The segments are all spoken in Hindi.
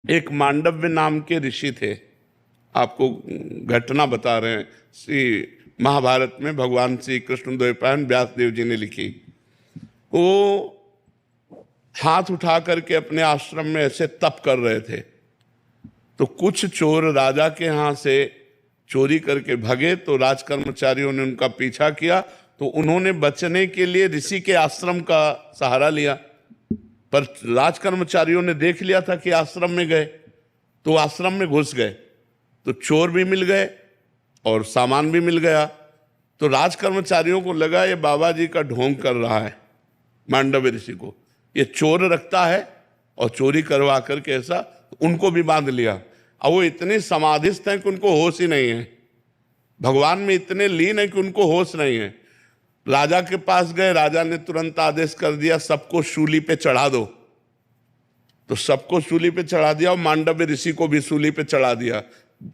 एक मांडव्य नाम के ऋषि थे। आपको घटना बता रहे हैं, श्री महाभारत में भगवान श्री कृष्ण द्वैपायन व्यास देव जी ने लिखी। वो हाथ उठा करके अपने आश्रम में ऐसे तप कर रहे थे, तो कुछ चोर राजा के यहाँ से चोरी करके भगे, तो राजकर्मचारियों ने उनका पीछा किया, तो उन्होंने बचने के लिए ऋषि के आश्रम का सहारा लिया। पर राजकर्मचारियों ने देख लिया था कि आश्रम में गए, तो आश्रम में घुस गए, तो चोर भी मिल गए और सामान भी मिल गया। तो राजकर्मचारियों को लगा ये बाबा जी का ढोंग कर रहा है मांडव्य ऋषि को, ये चोर रखता है और चोरी करवा करके ऐसा, उनको भी बांध लिया। अब वो इतने समाधिस्थ हैं कि उनको होश ही नहीं है, भगवान में इतने लीन है कि उनको होश नहीं है। राजा के पास गए, राजा ने तुरंत आदेश कर दिया सबको शूली पे चढ़ा दो, तो सबको शूली पे चढ़ा दिया और मांडव्य ऋषि को भी शूली पे चढ़ा दिया।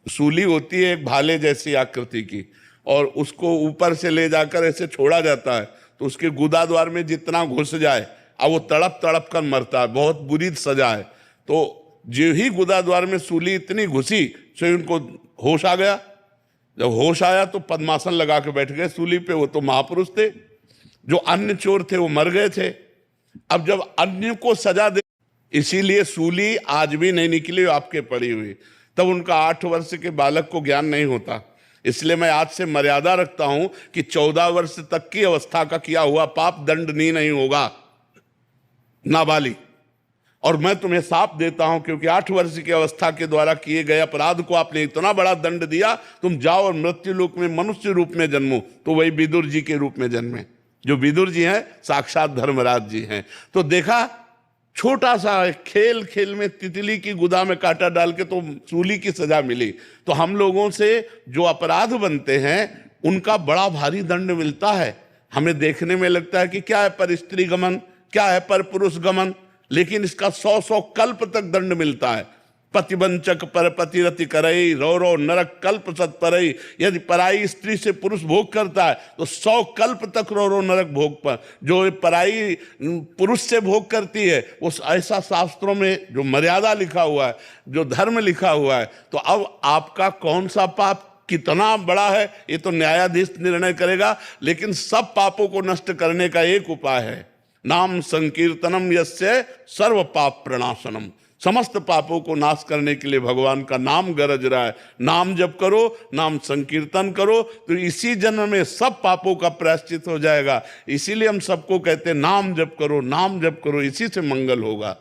शूली होती है एक भाले जैसी आकृति की, और उसको ऊपर से ले जाकर ऐसे छोड़ा जाता है, तो उसके गुदा द्वार में जितना घुस जाए अब वो तड़प तड़प कर मरता है, बहुत बुरी सजा है। तो जो ही गुदा द्वार में सूली इतनी घुसी सो उनको होश आ गया। जब होश आया तो पद्मासन लगा के बैठ गए सूली पे। वो तो महापुरुष थे, जो अन्य चोर थे वो मर गए थे। अब जब अन्य को सजा दे, इसीलिए सूली आज भी नहीं निकली आपके पड़ी हुई। तब उनका 8 वर्ष के बालक को ज्ञान नहीं होता, इसलिए मैं आज से मर्यादा रखता हूं कि 14 वर्ष तक की अवस्था का किया हुआ पाप दंडनीय नहीं होगा, नाबालिग। और मैं तुम्हें साफ देता हूं, क्योंकि 8 वर्ष की अवस्था के द्वारा किए गए अपराध को आपने इतना बड़ा दंड दिया, तुम जाओ और मृत्यु लोक में मनुष्य रूप में जन्मो। तो वही विदुर जी के रूप में जन्मे, जो विदुर जी हैं साक्षात धर्मराज जी हैं। तो देखा, छोटा सा खेल खेल में तितली की गुदा में कांटा डाल के तो सूली की सजा मिली। तो हम लोगों से जो अपराध बनते हैं उनका बड़ा भारी दंड मिलता है। हमें देखने में लगता है कि क्या है पर स्त्री गमन, क्या है पर पुरुष गमन, लेकिन इसका 100 कल्प तक दंड मिलता है। पतिवंचक पर पतिरति करई, रो रो नरक कल्प सत परई। यदि पराई स्त्री से पुरुष भोग करता है तो 100 कल्प तक रो रो नरक भोग पर। जो पराई पुरुष से भोग करती है वो ऐसा शास्त्रों में जो मर्यादा लिखा हुआ है, जो धर्म लिखा हुआ है। तो अब आपका कौन सा पाप कितना बड़ा है ये तो न्यायाधीश निर्णय करेगा, लेकिन सब पापों को नष्ट करने का एक उपाय है, नाम संकीर्तनम यस्य सर्व पाप प्रणाशनम। समस्त पापों को नाश करने के लिए भगवान का नाम गरज रहा है। नाम जप करो, नाम संकीर्तन करो, तो इसी जन्म में सब पापों का प्रायश्चित हो जाएगा। इसीलिए हम सबको कहते हैं नाम जप करो, नाम जप करो, इसी से मंगल होगा।